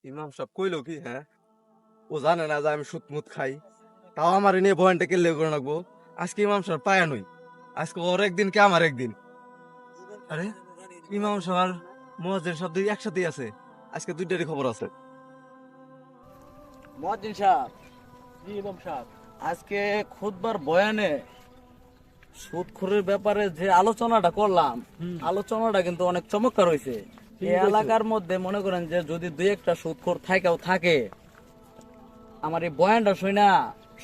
ইমাম সাহেব কইলো কি? হ্যাঁ, ও জানে না যে আমি সুদ মুদ খাই, তাও আমার নিয়ে বয়ানটা কেলে করে রাখবো। আজকে ইমাম সাহেব পায়া নই, আজকে ওর একদিন কে আমার একদিন। আরে ইমাম সাহেব আর মুয়াজ্জিন সাহেব দুই একসাথেই আছে, আজকে দুইটারই খবর আছে। মুয়াজ্জিন সাহেব, জি ইমাম সাহেব। আজকে খুতবার বয়ানে সুদখোরের ব্যাপারে যে আলোচনাটা করলাম, আলোচনাটা কিন্তু অনেক চমৎকার হয়েছে। এই এলাকার মধ্যে মনে করেন যে যদি দুই একটা সুদখোর থাকে, আমার এই বয়ানটা শুই না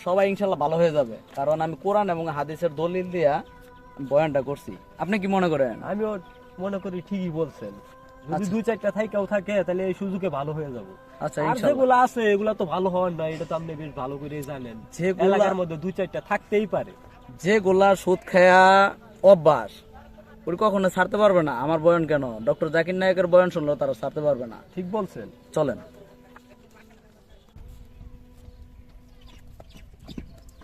সবাই ইনশাল্লাহ ভালো হয়ে যাবে। কারণ আমি কোরআন এবং হাদিসের দলিল দিয়া বয়ানটা করছি। আপনি কি মনে করেন? আমিও মনে করি ঠিকই বলছেন। যদি আচ্ছা। দুই চারটা থাইকাও থাকে তাহলে এই সুযোগে ভালো হয়ে যাবো। আচ্ছা, আর ইনশাল্লাহ। যেগুলো আছে এগুলা তো ভালো হওয়ার না, এটা তো আপনি বেশ ভালো করে জানেন। যেগুলা- এলাকার মধ্যে দুই চারটা থাকতেই পারে। যেগুলা সুদ খায়া অভ্যাস, ওই কখনো ছাড়তে পারবে না। আমার বয়ান কেন, ডক্টর জাকির নায়কের বয়ান শুনলেও তারা ছাড়তে পারবে না। ঠিক বলছেন। চলেন।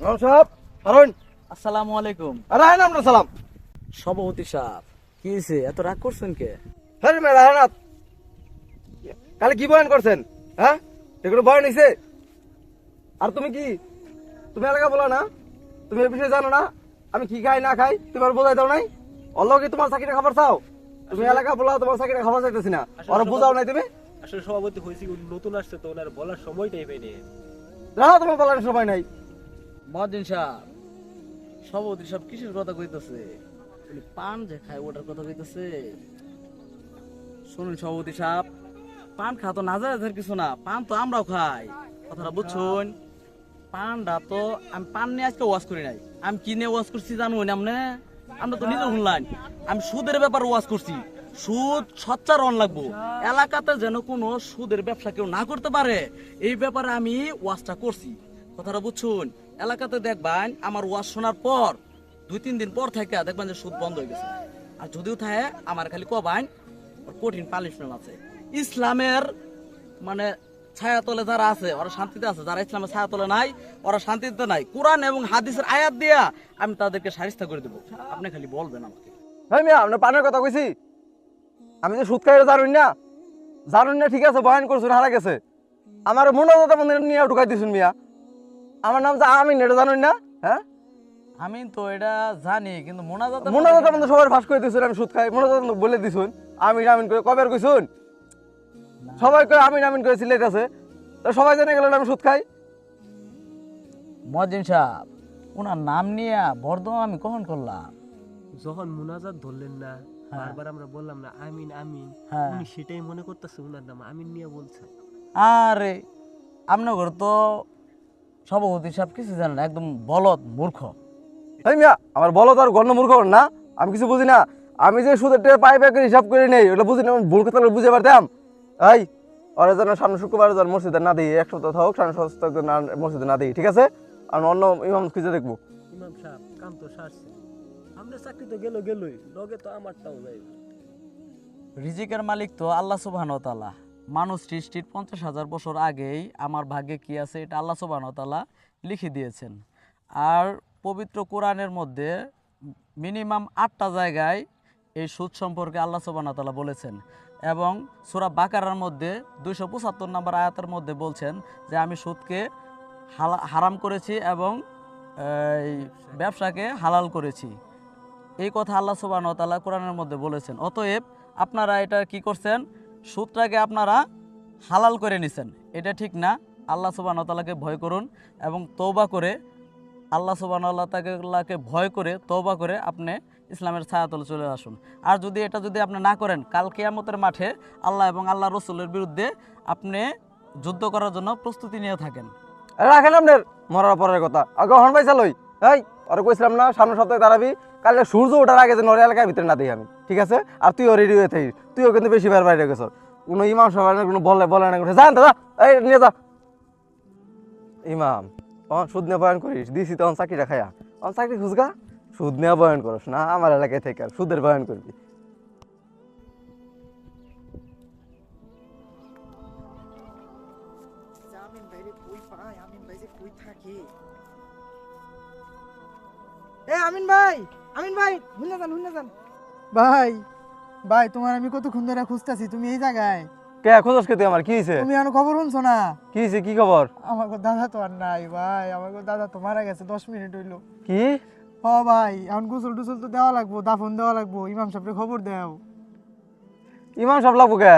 ইমাম সাহেব আরুন, আসসালামু আলাইকুম। আরে আয় না আমরা সালাম। সভাপতি সাহেব, কি হয়েছে এত রাগ করছেন কে? হ্যাঁ মেলা হ্যাঁ, কালে কি বয়ান করছেন? হ্যাঁ, এগুলো বয়ান হইছে? আর তুমি কি, তুমি এলাকা বলো না, তুমি এই বিষয়ে জানো না আমি কি খাই না খাই? তোমার বোঝাই দাও নাই? অল্লাহ কি তোমার চাকরিটা খাবার চাও? তুমি এলাকা বলো তোমার চাকরিটা খাবার চাইতেছি না, ওরা বোঝাও নাই তুমি? আসলে সভাপতি হয়েছি, নতুন আসছে তো ওনার বলার সময়টাই পাইনি। জানো তোমার বলার সময় নাই। মহাদিন সাহেব, সভাপতি সাহেব কিসের কথা কইতেছে? উনি পান যে খায় ওটার কথা কইতেছে। শুনুন সভাপতি সাহেব, পান খা তো না যায় কিছু না, পান তো আমরাও খাই, কথাটা বুঝছুন? পানটা তো আমি পান নিয়ে আজকে ওয়াজ করি নাই। আমি কি নিয়ে ওয়াজ করছি জানুন আপনি? আমরা তো নিজে শুনলাম। আমি সুদের ব্যাপারে ওয়াজ করছি। সুদ সচ্চারণ লাগবো, এলাকাতে যেন কোনো সুদের ব্যবসা কেউ না করতে পারে, এই ব্যাপারে আমি ওয়াজটা করছি। কথাটা বুঝছুন? এলাকাতে দেখবেন আমার ওয়াজ শোনার পর 2-3 দিন পর থেকে দেখবেন যে সুদ বন্ধ হয়ে গেছে। আর যদিও থাকে আমার খালি কবাইন কঠিন পানিশমেন্ট আছে। ইসলামের মানে ছায়াতলে যারা আছে ওরা শান্তিতে আছে, যারা ইসলামের ছায়াতলে নাই ওরা শান্তিতে নাই। কোরআন এবং হাদিসের আয়াত দিয়া আমি তাদেরকে সারিস্তা করে দেবো। আপনি খালি বলবেন আমাকে। হ্যাঁ মিয়া, আপনার পানের কথা কইছি। আমি যে সুদ খাই জানুন না, ঠিক আছে বয়ান করছুন হারা গেছে। আমার মনোজাতা মন্দির নিয়ে ঢুকাই দিছুন মিয়া। আমার নাম যে আমিন, এটা জানুন না? হ্যাঁ, আমি তো এটা জানি, কিন্তু মনোজাতা মন্দির সবার ফাঁস করে দিছুন আমি সুদ খাই, মনোজাতা বলে দিছুন। আমিন আমিন করে কবে আর কইছুন? সবাই কই আমিন আমিন করে সিলেট আছে, তো সবাই জেনে গেল আমি সুদ খাই। মজিন সাহেব, ওনার নাম নিয়ে বর্ধমান আমি কখন করলাম? যখন মুনাজাত ধরলেন না, হ্যাঁ। বারবার আমরা বললাম না আমিন আমিন, হ্যাঁ। উনি সেটাই মনে করতেছে ওনার নাম আমিন নিয়ে বলছে। আরে আপনার তো সভাপতি সাহেব কিছু জানেন না, একদম বলদ মূর্খ। এই মিয়া, আমার বলো তো আর গণ্য মূর্খ না, আমি কিছু বুঝি না। আমি যে সুদের টাকা পাই পাই করে হিসাব করে নেই, ওটা বুঝি না, ভুল কথা বুঝে পারতাম। এই ওরা যেন সামনে শুক্রবার যেন মসজিদে না দিই, এক সপ্তাহ হোক সামনে সপ্তাহ মসজিদে না দিই, ঠিক আছে? আমি অন্য ইমাম খুঁজে দেখবো। ইমাম সাহেব কাম তো সারছে, আমরা চাকরি তো গেলই, লগে তো আমারটাও যাই। রিজিকের মালিক তো আল্লাহ সুবহানাহু ওয়া তাআলা। মানুষ সৃষ্টির 50,000 বছর আগেই আমার ভাগ্যে কি আছে এটা আল্লাহ সুবহানাহু ওয়া তাআলা লিখে দিয়েছেন। আর পবিত্র কোরআনের মধ্যে মিনিমাম 8টা জায়গায় এই সুদ সম্পর্কে আল্লাহ সুবহানাহু ওয়া তাআলা বলেছেন। এবং সূরা বাকারার মধ্যে 275 নম্বর আয়াতের মধ্যে বলছেন যে আমি সুদকে হারাম করেছি এবং এই ব্যবসাকে হালাল করেছি। এই কথা আল্লাহ সুবহানাহু ওয়া তাআলা কোরআনের মধ্যে বলেছেন। অতএব আপনারা এটা কি করছেন? সুদটাকে আপনারা হালাল করে নিছেন, এটা ঠিক না। আল্লাহ সুবহানাহু ওয়া তাআলাকে ভয় করুন এবং তওবা করে আল্লাহ সুবহানাহু ওয়া তাআলাকে ভয় করে তওবা করে আপনি ইসলামের ছায়াতলে চলে আসুন। আর যদি এটা আপনি না করেন, কাল কিয়ামতের মাঠে আল্লাহ এবং আল্লাহ রসুলের বিরুদ্ধে আপনি যুদ্ধ করার জন্য প্রস্তুতি নিয়ে থাকেন। রাখেন আপনার মরার পরের কথা, আগে হন পাইছা লই। এই ওরা কইছিলাম না সামনের সপ্তাহে দাঁড়াবি, কালে সূর্য ওঠার আগে যে নরে এলাকার ভিতরে না দিই আমি, ঠিক আছে? আর তুইও রেডি হয়ে থাকিস, তুইও কিন্তু বেশি বার বাইরে গেছ। কোনো ইমাম সাহেব কোনো বলে না, জান দাদা এই নিয়ে যা। ইমাম তখন সুদ নিয়ে বয়ান করিস, দিছি তখন চাকরিটা খায়া, তখন চাকরি খুঁজগা। সুদ নিয়ে বয়ান করস না, আমার এলাকায় থেকে আর সুদের বয়ান করবি। আমিন ভাই রে কই পাই? আমিন ভাই যে কই থাকে? আমিন ভাই, আমিন ভাই, হুন্না যান। ভাই ভাই, তোমার আমি কতক্ষণ ধরে খুঁজতেছি, তুমি এই জায়গায়? কে খোঁজস কে তুই আমার কি হয়েছে? তুমি আর খবর শুনছো না? কি হয়েছে, কি খবর? আমার দাদা তো আর নাই ভাই, আমার দাদা তো মারা গেছে 10 মিনিট হইলো। কি ও ভাই এখন গোসল টুসল তো দেওয়া লাগবো, দাফন দেওয়া লাগবো, ইমাম সাহেবকে খবর দাও। ইমাম সাহেব লাগবো কে?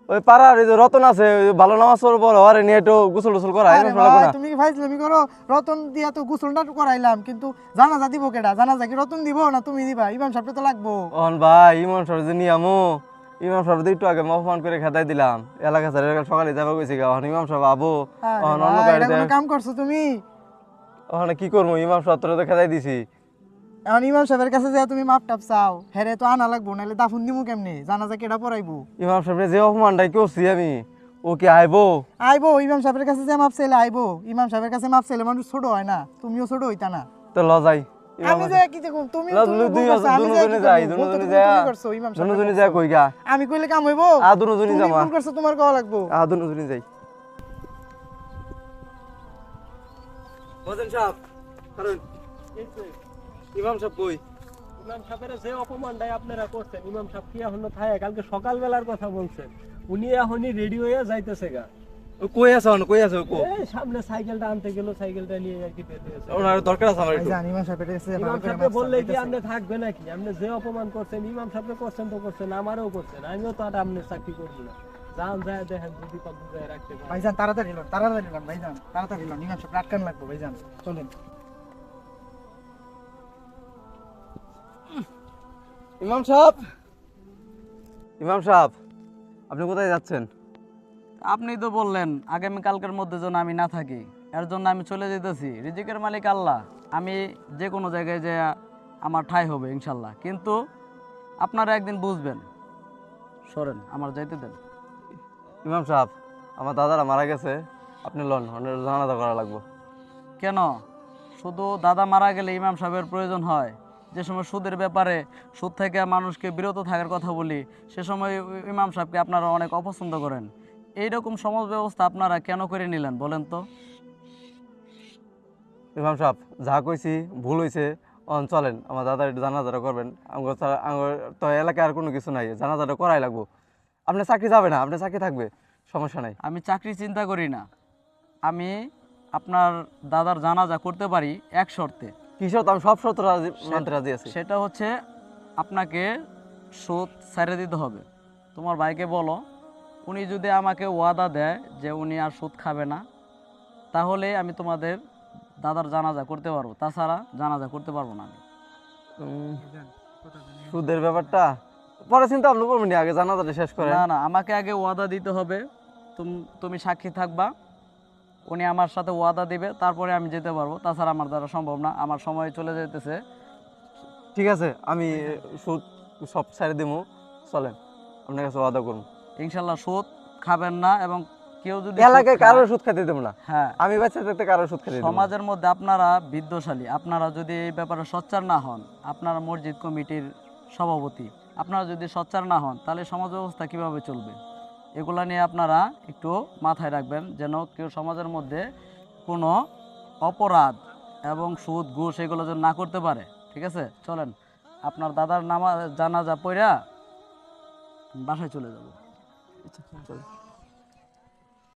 ওই পাড়ার ওই যে রতন আছে, ওই ভালো নামাজ পড়বো, ওরে নিয়ে একটু গোসল টোসল করা, আরে ইমাম সাহেব লাগবো ভাই না? তুমি কি ফাইজলামি করো? রতন দিয়া তো গোসলটা করাইলাম, কিন্তু জানাজা দিব কেডা? জানাজা কি রতন দিব না তুমি দিবা? ইমাম সাহেবকে তো লাগবো। অহন ভাই ইমাম সাহেব যে নিয়ামো, ইমাম সাহেব তো একটু আগে অপমান করে খেদাই দিলাম, এলাকা স্যার সকালে যাবো কইছি গা, অহন ইমাম সাহেব আবো, আরে অহন অন্য ভাই, গাড়ি এটা কোনো দেয়, কাম করছো তুমি? ওখানে কি করবো, ইমাম সাহেব তোরা তো খেদাই দিছি। এখন ইমাম সাহেবের কাছে যে তুমি মাপ টাপ চাও, হেরে তো আনা লাগবো, নাহলে দাফন দিমু কেমনে? জানাজা কেডা পড়াইবো? ইমাম সাহেব যে অপমানটাই করছি আমি, ও কি আইবো? আইবো ইমাম সাহেবের কাছে যে মাপ চাইলে আইবো। ইমাম সাহেবের কাছে মাপ চাইলে মানুষ ছোট হয় না, তুমিও ছোট হইতা না। তো লজাই আমি যে কি দেখুন তুমি দুজনে যাই, দুজনে যায় কই গা, আমি কইলে কাম হইবো? দুজনে তুমি যামা, ভুল করছো, তোমার কওয়া লাগবো। দুজনে যাই। মদন সাহেব কারণ ইমাম সাহেব কই? ইমাম সাহেবের যে অপমানটাই আপনারা করছেন, ইমাম সাহেব কি এখনো থাকে? কালকে সকালবেলার কথা বলছেন, উনি এখনই রেডি হয়ে যাইতেছে গা। ও কই আছে, কই আছে? কো এই সামনে সাইকেলটা আনতে গেল, সাইকেলটা নিয়ে আর কি বের হয়েছে। ওনার দরকার আছে আমার একটু। ভাইজান ইমাম সাহেবের কাছে ইমাম ভালো করে সাহেবকে মাপ বললে কি চাইতেছে। আপনি থাকবে নাকি? আপনি যে অপমান করছেন, ইমাম সাহেবকে করছেন তো করছেন, আমারও করছেন, আমিও তো আর আপনার চাকরি করবো না। যান যায় দেখেন যদি কত বুঝায় রাখতে পারেন। ভাইজান তাড়াতাড়ি লন ভাইজান, তাড়াতাড়ি লন, ইমাম সাহেব আটকান লাগবো ভাইজান, চলেন। ইমাম সাহেব, ইমাম সাহেব আপনি কোথায় যাচ্ছেন? আপনি তো বললেন আগামী কালকের মধ্যে যেন আমি না থাকি, এর জন্য আমি চলে যেতেছি। রিজিকের মালিক আল্লাহ, আমি যে কোনো জায়গায় যে আমার ঠাঁই হবে ইনশাল্লাহ, কিন্তু আপনারা একদিন বুঝবেন। সরেন, আমার যাইতে দেন। ইমাম সাহেব আমার দাদারা মারা গেছে, আপনি লন, ওনার জানাজা করা লাগবো। কেন শুধু দাদা মারা গেলে ইমাম সাহেবের প্রয়োজন হয়? যে সময় সুদের ব্যাপারে, সুদ থেকে মানুষকে বিরত থাকার কথা বলি, সে সময় ইমাম সাহেবকে আপনারা অনেক অপছন্দ করেন। এইরকম সমাজ ব্যবস্থা আপনারা কেন করে নিলেন বলেন তো? ইমাম সাহেব যা কইছি ভুল হয়েছে, চলেন আমার দাদার একটু জানাজাটা করবেন। আমার তো এলাকায় আর কোনো কিছু নাই, জানাজাটা করাই লাগবো। আপনার চাকরি যাবে না, আপনার চাকরি থাকবে, সমস্যা নাই। আমি চাকরি চিন্তা করি না, আমি আপনার দাদার জানাজা করতে পারি এক শর্তে। কিশোর আমি সব শর্ত মানতে রাজি আছি। সেটা হচ্ছে আপনাকে সুদ ছেড়ে দিতে হবে। তোমার ভাইকে বলো, উনি যদি আমাকে ওয়াদা দেয় যে উনি আর সুদ খাবে না, তাহলে আমি তোমাদের দাদার জানাজা করতে পারবো, তাছাড়া জানাজা করতে পারবো না আমি। সুদের ব্যাপারটা পরে চিন্তা ভাবনা করবেন, আগে জানাজাটা শেষ করে। না না, আমাকে আগে ওয়াদা দিতে হবে। তুমি সাক্ষী থাকবা, উনি আমার সাথে ওয়াদা দিবে, তারপরে আমি যেতে পারবো, তাছাড়া আমার দ্বারা সম্ভব না, আমার সময় চলে যেতেছে। ঠিক আছে, আমি সুদ সব ছেড়ে দেবো, চলেন আপনার কাছে ওয়াদা করুন। ইনশাল্লাহ সুদ খাবেন না, এবং কেউ যদি এলাকায় সুদ খায়- কারোর সুদ খেতে দেবো না, হ্যাঁ, আমি বাচ্চা থাকতে কারোর সুদ খেতে দেবো না। সমাজের মধ্যে আপনারা বিদ্যশালী, আপনারা যদি এই ব্যাপারে সোচ্চার না হন, আপনারা মসজিদ কমিটির সভাপতি, আপনারা যদি সোচ্চার না হন, তাহলে সমাজ ব্যবস্থা কীভাবে চলবে? এগুলা নিয়ে আপনারা একটু মাথায় রাখবেন, যেন কেউ সমাজের মধ্যে কোনো অপরাধ এবং সুদ ঘুষ এগুলো যেন না করতে পারে। ঠিক আছে, চলেন, আপনার দাদার জানাজা পড়া বাসায় চলে যাব। চল।